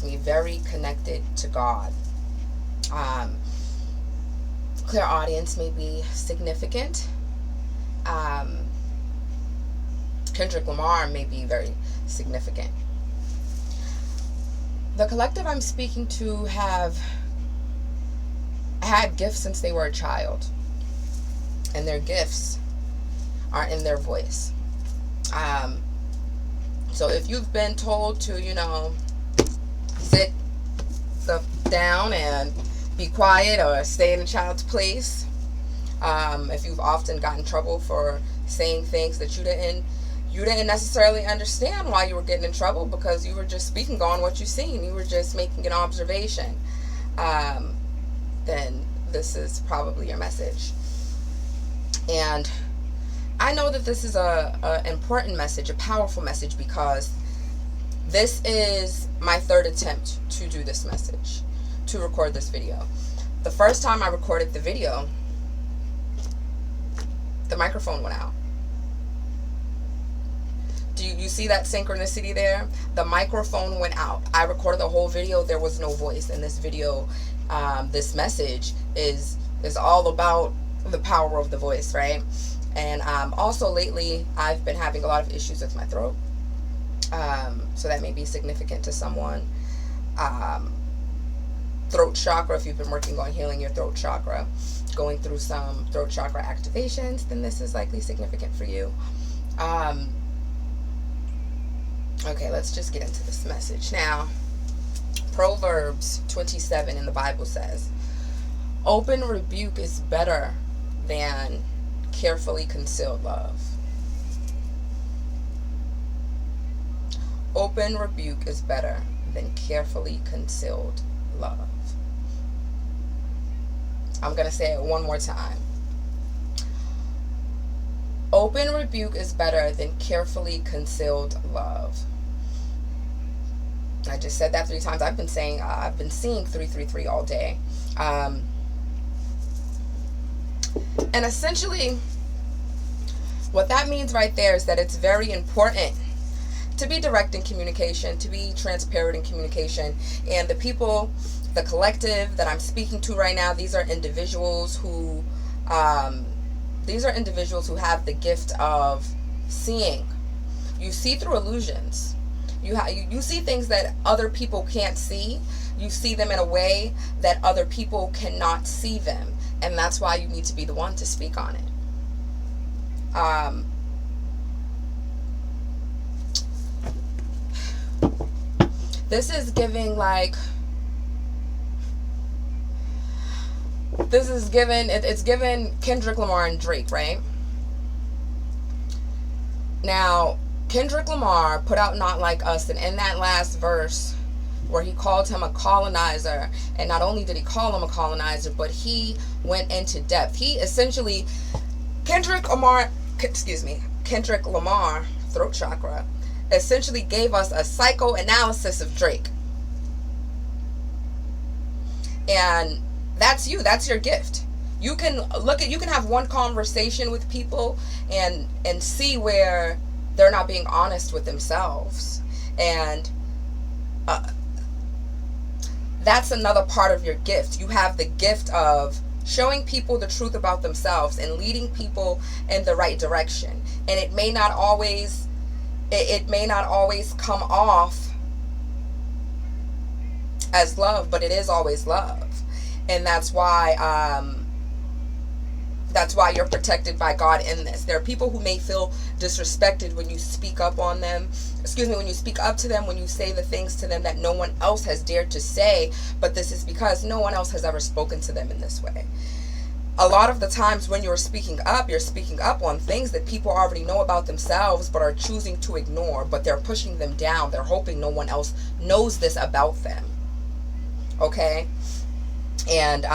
gives me very connected to God. Clairaudience may be significant. Kendrick Lamar may be very significant. The collective I'm speaking to have had gifts since they were a child, and their gifts are in their voice. So if you've been told to, sit down and be quiet or stay in a child's place, if you've often gotten in trouble for saying things that you didn't necessarily understand why you were getting in trouble, because you were just speaking on what you've seen, you were just making an observation, then this is probably your message. And I know that this is a important message, a powerful message, because this is my third attempt to do this message, to record this video. The first time I recorded the video, the microphone went out. Do you see that synchronicity there? The microphone went out. I recorded the whole video. There was no voice in this video. This message is all about the power of the voice, right? And also lately, I've been having a lot of issues with my throat. So that may be significant to someone. Throat chakra, if you've been working on healing your throat chakra, going through some throat chakra activations, then this is likely significant for you. Okay, let's just get into this message. Now, Proverbs 27 in the Bible says, open rebuke is better than carefully concealed love. Open rebuke is better than carefully concealed love. I'm going to say it one more time. Open rebuke is better than carefully concealed love. I just said that 3 times. I've been seeing 333 all day. And essentially, what that means right there is that it's very important to be direct in communication, to be transparent in communication. And the people, the collective that I'm speaking to right now, these are individuals who have the gift of seeing. You see through illusions. You see things that other people can't see. You see them in a way that other people cannot see them. And that's why you need to be the one to speak on it. This is giving it's given Kendrick Lamar and Drake, right? Now, Kendrick Lamar put out Not Like Us, and in that last verse where he called him a colonizer, and not only did he call him a colonizer, but he went into depth. He essentially, Kendrick Lamar, throat chakra, essentially gave us a psychoanalysis of Drake. And that's you. That's your gift. You can have one conversation with people and see where they're not being honest with themselves. And that's another part of your gift. You have the gift of showing people the truth about themselves and leading people in the right direction. And it may not always come off as love, but it is always love. And that's why you're protected by God in this. There are people who may feel disrespected when you speak up on them. When you speak up to them, when you say the things to them that no one else has dared to say, but this is because no one else has ever spoken to them in this way. A lot of the times when you're speaking up on things that people already know about themselves but are choosing to ignore, but they're pushing them down. They're hoping no one else knows this about them. Okay? And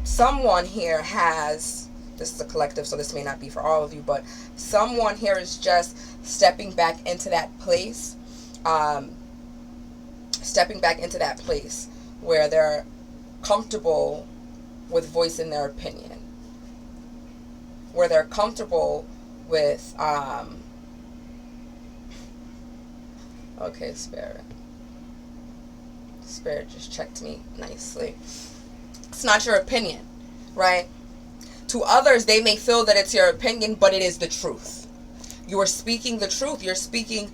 someone here has, this is a collective, so this may not be for all of you, but someone here is just stepping back into that place, where they're comfortable with voicing their opinion, where they're comfortable with Okay, Spirit. Spirit just checked me nicely. It's not your opinion, right? To others, they may feel that it's your opinion, but it is the truth. You are speaking the truth. You're speaking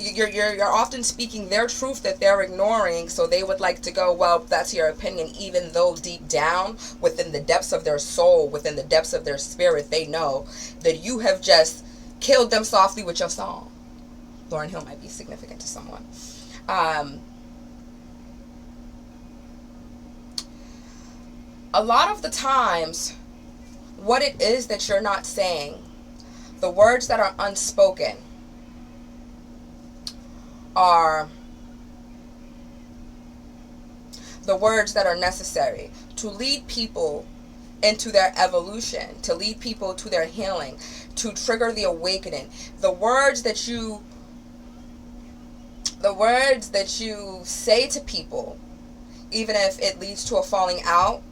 you're often speaking their truth that they're ignoring, so they would like to go, well, that's your opinion, even though deep down, within the depths of their soul, within the depths of their spirit, they know that you have just killed them softly with your song. Lauryn Hill might be significant to someone. A lot of the times, what it is that you're not saying, the words that are unspoken, are the words that are necessary to lead people into their evolution, to lead people to their healing, to trigger the awakening. The words that you say to people, even if it leads to a falling out.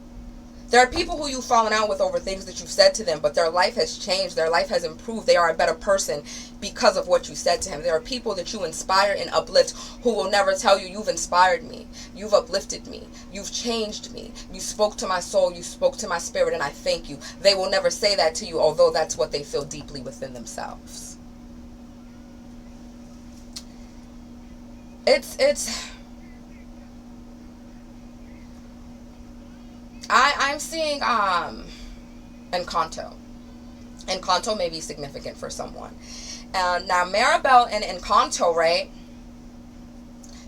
There are people who you've fallen out with over things that you've said to them, but their life has changed. Their life has improved. They are a better person because of what you said to him. There are people that you inspire and uplift who will never tell you, you've inspired me. You've uplifted me. You've changed me. You spoke to my soul. You spoke to my spirit, and I thank you. They will never say that to you, although that's what they feel deeply within themselves. I'm seeing Encanto. Encanto may be significant for someone. Now Maribel in Encanto, right?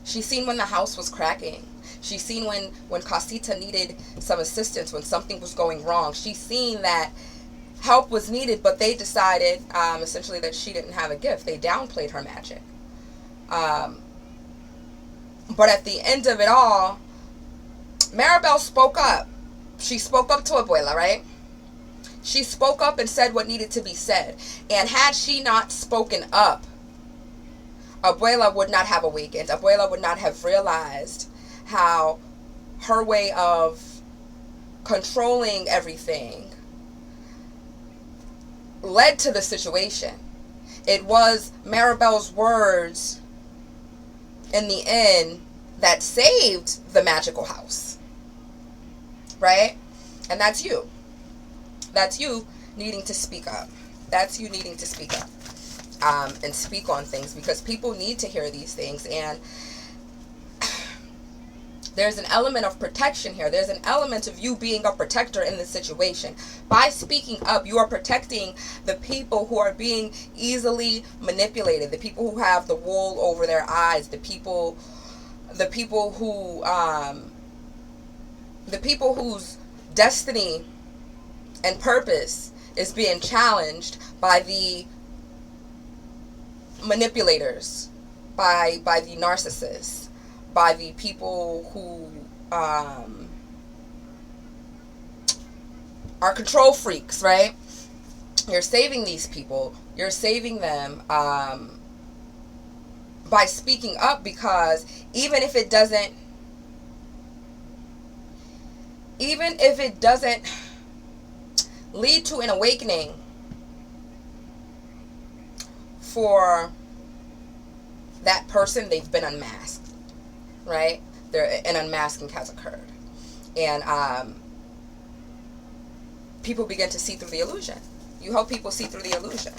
She's seen when the house was cracking. She's seen when Casita needed some assistance, when something was going wrong. She's seen that help was needed, but they decided essentially that she didn't have a gift. They downplayed her magic. But at the end of it all, Maribel spoke up. She spoke up to Abuela, right? She spoke up and said what needed to be said. And had she not spoken up, Abuela would not have awakened. Abuela would not have realized how her way of controlling everything led to the situation. It was Maribel's words in the end that saved the magical house. Right? And that's you. That's you needing to speak up. That's you needing to speak up. And speak on things, because people need to hear these things. And there's an element of protection here. There's an element of you being a protector in this situation. By speaking up, you are protecting the people who are being easily manipulated, the people who have the wool over their eyes, the people whose destiny and purpose is being challenged by the manipulators, by the narcissists, by the people who are control freaks, right? You're saving these people. You're saving them by speaking up, because even if it doesn't lead to an awakening for that person, they've been unmasked, right? An unmasking has occurred. And people begin to see through the illusion. You help people see through the illusion.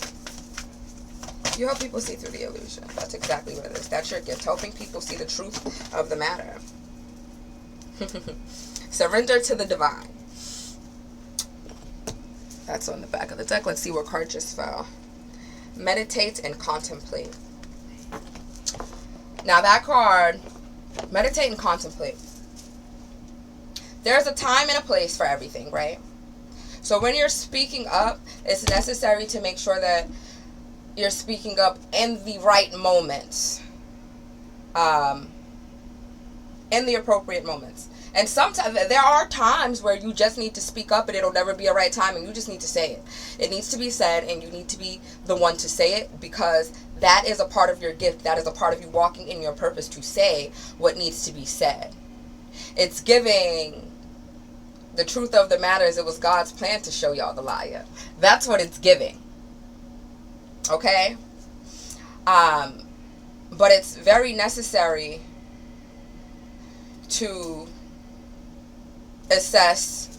You help people see through the illusion. That's exactly what it is. That's your gift, helping people see the truth of the matter. Surrender to the divine. That's on the back of the deck. Let's see what card just fell. Meditate and contemplate. Now that card, meditate and contemplate. There's a time and a place for everything, right? So when you're speaking up, it's necessary to make sure that you're speaking up in the right moments. In the appropriate moments. And sometimes there are times where you just need to speak up and it'll never be a right time, and you just need to say it. It needs to be said, and you need to be the one to say it, because that is a part of your gift. That is a part of you walking in your purpose, to say what needs to be said. It's giving the truth of the matter is it was God's plan to show y'all the liar. That's what it's giving. Okay? But it's very necessary to assess,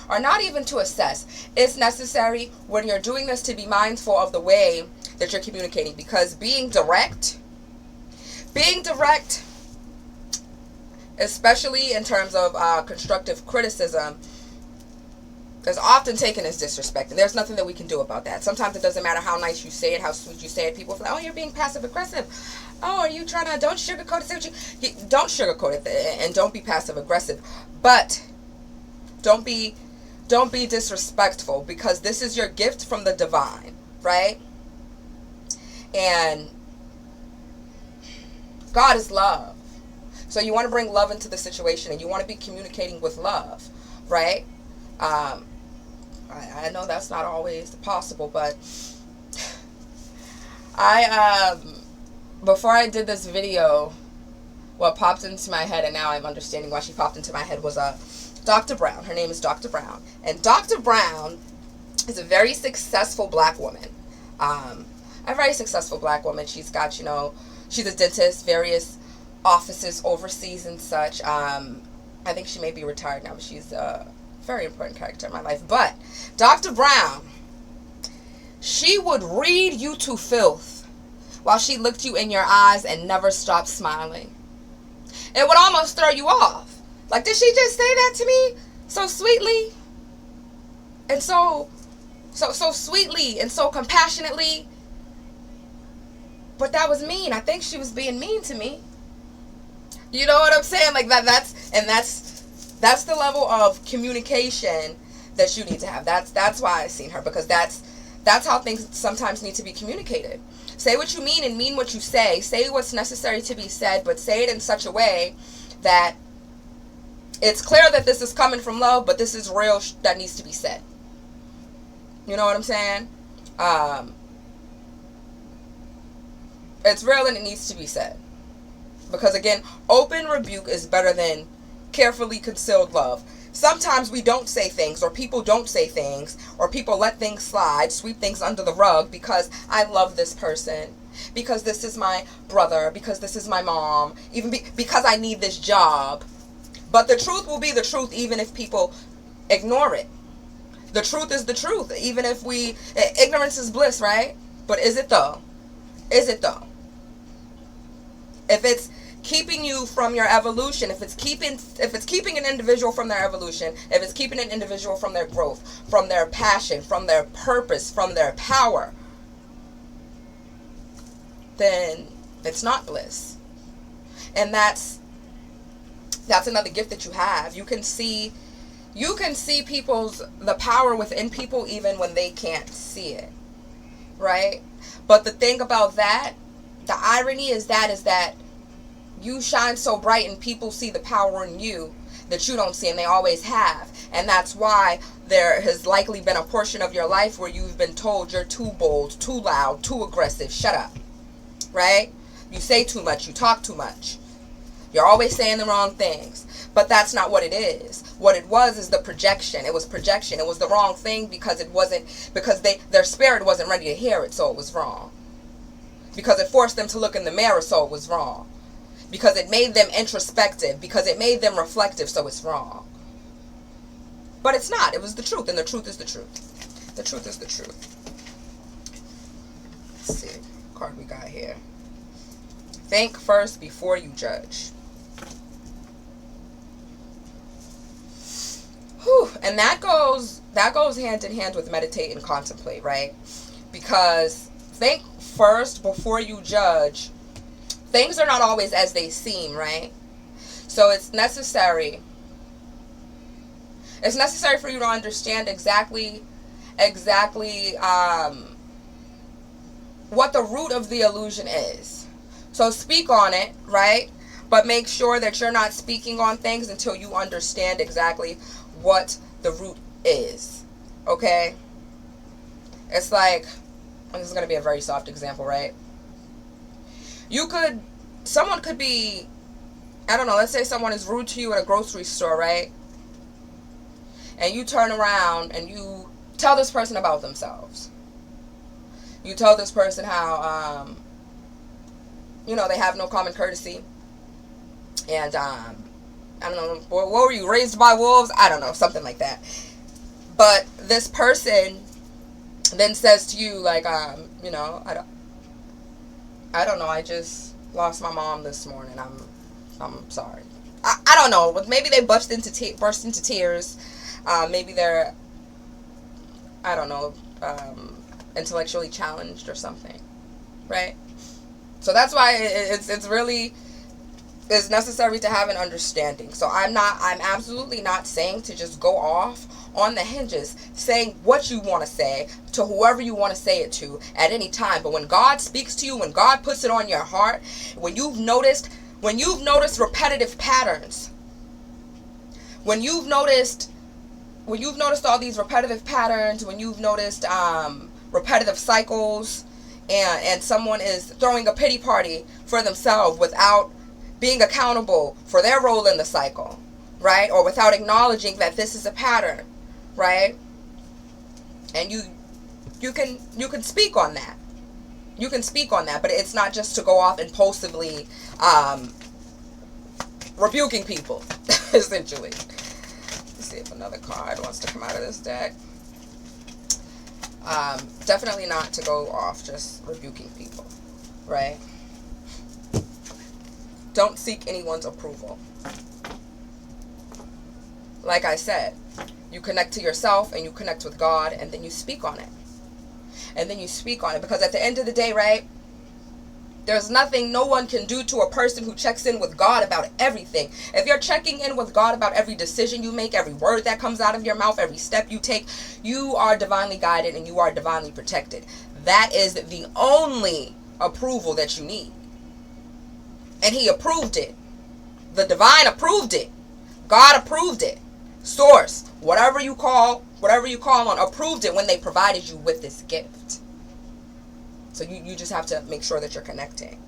or not even to assess. It's necessary when you're doing this to be mindful of the way that you're communicating, because being direct, especially in terms of constructive criticism, is often taken as disrespect, and there's nothing that we can do about that. Sometimes it doesn't matter how nice you say it, how sweet you say it. People feel like, oh, you're being passive aggressive. Oh, are you trying to, don't sugarcoat it. Say what you don't sugarcoat it, and don't be passive aggressive. But don't be disrespectful, because this is your gift from the divine, right? And God is love. So you want to bring love into the situation, and you want to be communicating with love, right? I know that's not always possible, but before I did this video, what popped into my head, and now I'm understanding why she popped into my head, was Dr. Brown. Her name is Dr. Brown. And Dr. Brown is a very successful black woman. A very successful black woman. She's got, she's a dentist, various offices overseas and such. I think she may be retired now, but she's a very important character in my life. But Dr. Brown, she would read you to filth while she looked you in your eyes and never stopped smiling. It would almost throw you off. Like, did she just say that to me so sweetly? And so sweetly and so compassionately? But that was mean. I think she was being mean to me. You know what I'm saying? Like that's the level of communication that you need to have. That's why I seen her, because that's how things sometimes need to be communicated. Say what you mean and mean what you say. Say what's necessary to be said, but say it in such a way that it's clear that this is coming from love, but this is real that needs to be said. You know what I'm saying? It's real and it needs to be said. Because again, open rebuke is better than carefully concealed love. Sometimes we don't say things, or people don't say things, or people let things slide, sweep things under the rug because I love this person, because this is my brother, because this is my mom, even because I need this job. But the truth will be the truth even if people ignore it. The truth is the truth, even if ignorance is bliss, right? But is it though? Is it though? If it's keeping you from your evolution, if it's keeping an individual from their evolution, if it's keeping an individual from their growth, from their passion, from their purpose, from their power, then it's not bliss. And that's another gift that you have. You can see the power within people even when they can't see it, right? But the thing about that, the irony is that you shine so bright and people see the power in you that you don't see, and they always have. And that's why there has likely been a portion of your life where you've been told you're too bold, too loud, too aggressive, shut up, right? You say too much, you talk too much. You're always saying the wrong things. But that's not what it is. What it was is the projection. It was projection. It was the wrong thing because their spirit wasn't ready to hear it, so it was wrong. Because it forced them to look in the mirror, so it was wrong. Because it made them introspective, because it made them reflective, so it's wrong. But it's not. It was the truth, and the truth is the truth. The truth is the truth. Let's see what card we got here. Think first before you judge. Whew. And that goes hand in hand with meditate and contemplate, right? Because think first before you judge. Things are not always as they seem, right? So it's necessary for you to understand exactly what the root of the illusion is. So speak on it, right? But make sure that you're not speaking on things until you understand exactly what the root is. Okay? It's like, and this is going to be a very soft example, right? Someone could be, I don't know, let's say someone is rude to you at a grocery store, right? And you turn around and you tell this person about themselves. You tell this person how you know, they have no common courtesy. And I don't know, what were you, raised by wolves? I don't know, something like that. But this person then says to you, like, you know, I don't know, I just lost my mom this morning. I'm sorry. I don't know. Maybe they burst into tears. Maybe they're, I don't know, intellectually challenged or something, right? So that's why it's really is necessary to have an understanding. So I'm absolutely not saying to just go off on the hinges, saying what you want to say to whoever you want to say it to at any time. But when God speaks to you, when God puts it on your heart, when you've noticed repetitive patterns, when you've noticed all these repetitive patterns, when you've noticed repetitive cycles, and someone is throwing a pity party for themselves without being accountable for their role in the cycle, right? Or without acknowledging that this is a pattern, right? And you can speak on that. You can speak on that, but it's not just to go off impulsively rebuking people, essentially. Let's see if another card wants to come out of this deck. Definitely not to go off just rebuking people, right? Don't seek anyone's approval. Like I said, you connect to yourself and you connect with God, and then you speak on it. And then you speak on it, because at the end of the day, right, there's nothing no one can do to a person who checks in with God about everything. If you're checking in with God about every decision you make, every word that comes out of your mouth, every step you take, you are divinely guided and you are divinely protected. That is the only approval that you need. And he approved it. The divine approved it. God approved it. Source, whatever you call on, approved it when they provided you with this gift. So you just have to make sure that you're connecting.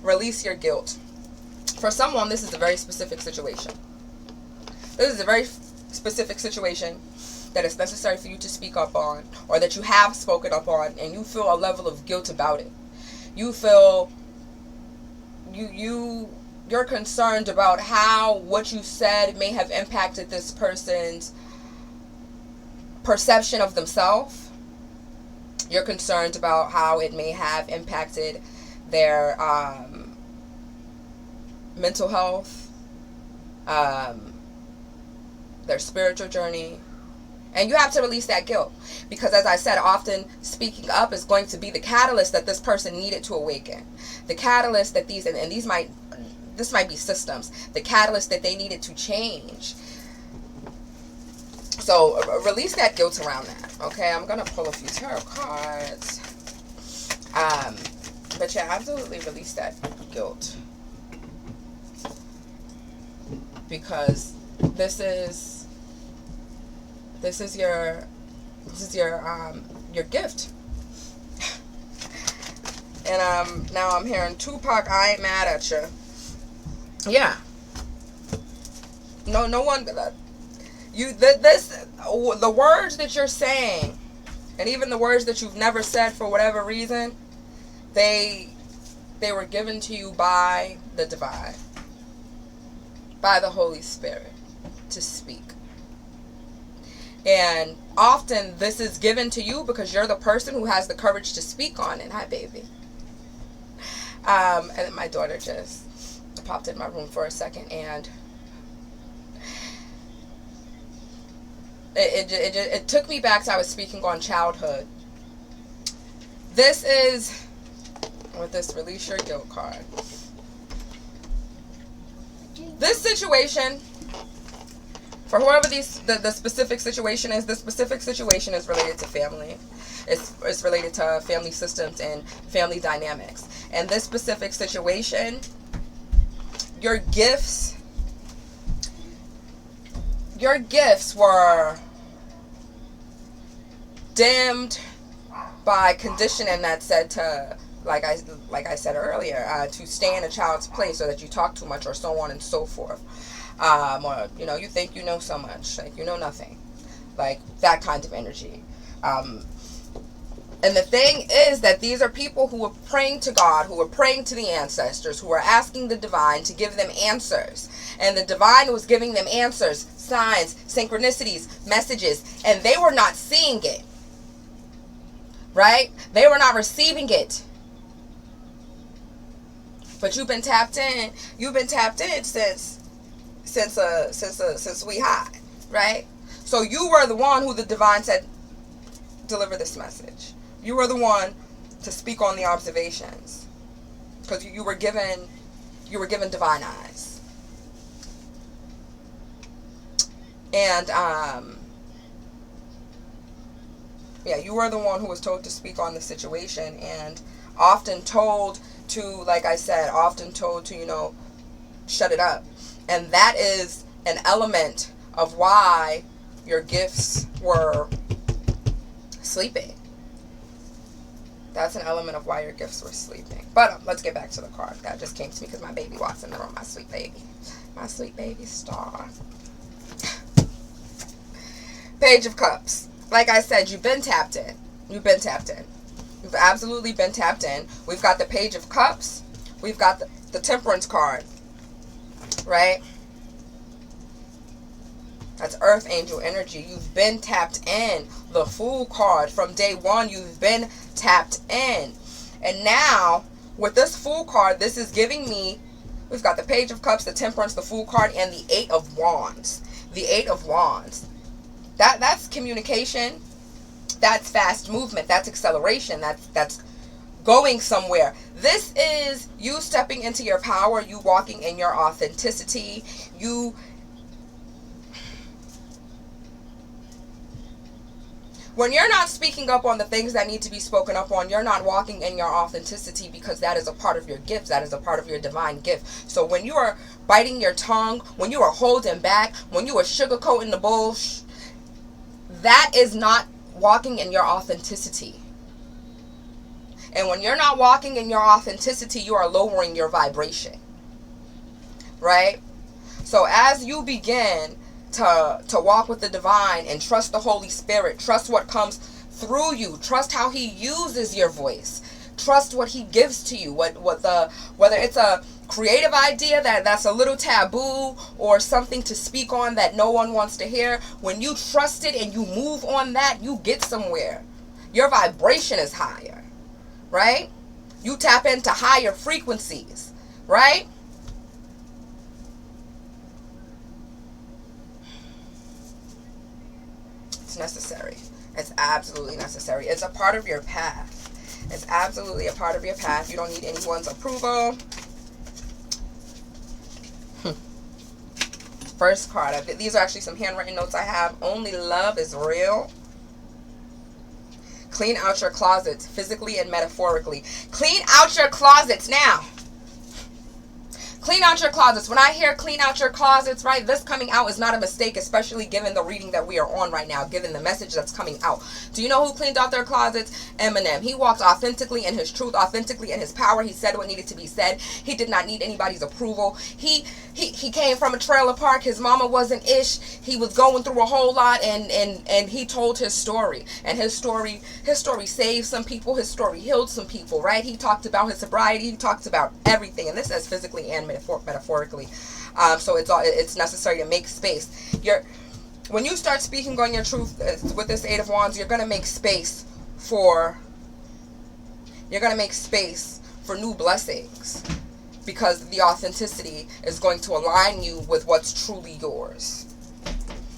Release your guilt. For someone, this is a very specific situation. This is a very specific situation that is necessary for you to speak up on, or that you have spoken up on, and you feel a level of guilt about it. You feel you're concerned about how what you said may have impacted this person's perception of themselves. You're concerned about how it may have impacted their mental health, their spiritual journey. And you have to release that guilt, because as I said, often speaking up is going to be the catalyst that this person needed to awaken. The catalyst that this might be systems, the catalyst that they needed to change. So release that guilt around that. Okay, I'm gonna pull a few tarot cards. But yeah, absolutely release that guilt, because this is your gift. And now I'm hearing Tupac, I ain't mad at you. Yeah. No one. The words that you're saying, and even the words that you've never said for whatever reason, they were given to you by the divine, by the Holy Spirit, to speak. And often this is given to you because you're the person who has the courage to speak on it. Hi, baby. And then my daughter just popped in my room for a second, and it took me back to, I was speaking on childhood. This is with this release your guilt card. This situation, for whoever the specific situation is, the specific situation is related to family. It's related to family systems and family dynamics. And this specific situation, your gifts were dimmed by conditioning that said to, like I said earlier, to stay in a child's place, or that you talk too much, or so on and so forth. Or, you think you know so much, like you know nothing, like that kind of energy. And the thing is that these are people who are praying to God, who are praying to the ancestors, who are asking the divine to give them answers. And the divine was giving them answers, signs, synchronicities, messages, and they were not seeing it. Right? They were not receiving it. But you've been tapped in. You've been tapped in since we high, right? So you were the one who the divine said, deliver this message. You were the one to speak on the observations, because you were given divine eyes. And yeah, you were the one who was told to speak on the situation, and often told to, like I said, often told to, you know, shut it up. And that is an element of why your gifts were sleeping. That's an element of why your gifts were sleeping. But let's get back to the card. That just came to me because my baby walks in the room. My sweet baby. My sweet baby star. Page of Cups. Like I said, you've been tapped in. You've been tapped in. You've absolutely been tapped in. We've got the Page of Cups. We've got the Temperance card. Right? That's Earth Angel energy. You've been tapped in. The Fool card. From day one, you've been tapped in. And now, with this Fool card, this is giving me, we've got the Page of Cups, the Temperance, the Fool card, and the Eight of Wands. The Eight of Wands. That's communication. That's fast movement. That's acceleration. That's going somewhere. This is you stepping into your power, you walking in your authenticity, when you're not speaking up on the things that need to be spoken up on, you're not walking in your authenticity, because that is a part of your gift. That is a part of your divine gift. So when you are biting your tongue, when you are holding back, when you are sugarcoating the bullshit, that is not walking in your authenticity. And when you're not walking in your authenticity, you are lowering your vibration. Right? So as you begin to walk with the divine and trust the Holy Spirit, trust what comes through you, trust how he uses your voice, trust what he gives to you, whether it's a creative idea that's a little taboo, or something to speak on that no one wants to hear. When you trust it and you move on that, you get somewhere. Your vibration is higher, right? You tap into higher frequencies, right? It's necessary. It's absolutely necessary. It's a part of your path. It's absolutely a part of your path. You don't need anyone's approval. First card. These are actually some handwritten notes I have. Only love is real. Clean out your closets, physically and metaphorically. Clean out your closets now. Clean out your closets. When I hear clean out your closets, right, this coming out is not a mistake, especially given the reading that we are on right now, given the message that's coming out. Do you know who cleaned out their closets? Eminem. He walked authentically in his truth, authentically in his power. He said what needed to be said. He did not need anybody's approval. He came from a trailer park. His mama wasn't ish. He was going through a whole lot, and he told his story. And his story saved some people. His story healed some people, right? He talked about his sobriety. He talked about everything. And this says physically and metaphorically. So it's necessary to make space. When you start speaking on your truth with this Eight of Wands, you're gonna make space for new blessings, because the authenticity is going to align you with what's truly yours.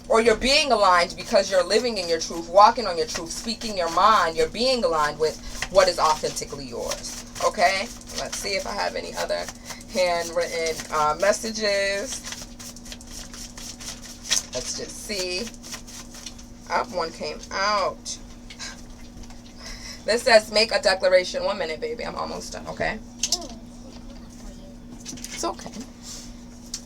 Or you're being aligned because you're living in your truth, walking on your truth, speaking your mind. You're being aligned with what is authentically yours. Okay? Let's see if I have any other handwritten messages. Let's just see. One came out. This says make a declaration. 1 minute, baby. I'm almost done, okay? It's okay.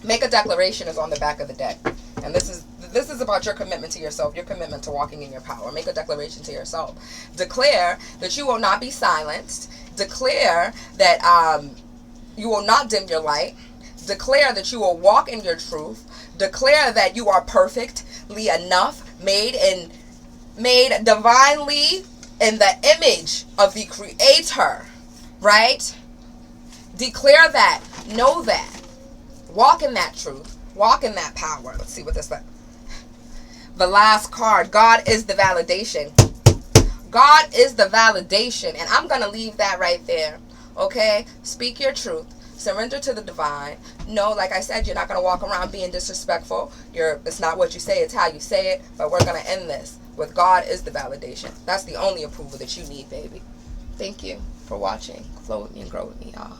Make a declaration is on the back of the deck. And this is about your commitment to yourself, your commitment to walking in your power. Make a declaration to yourself. Declare that you will not be silenced. Declare that you will not dim your light. Declare that you will walk in your truth. Declare that you are perfectly enough, made divinely in the image of the Creator, right? Declare that. Know that. Walk in that truth. Walk in that power. Let's see what this is. The last card. God is the validation. God is the validation. And I'm going to leave that right there. Okay? Speak your truth. Surrender to the divine. No, like I said, you're not going to walk around being disrespectful. It's not what you say, it's how you say it. But we're going to end this with God is the validation. That's the only approval that you need, baby. Thank you for watching. Flow with me and grow with me, y'all.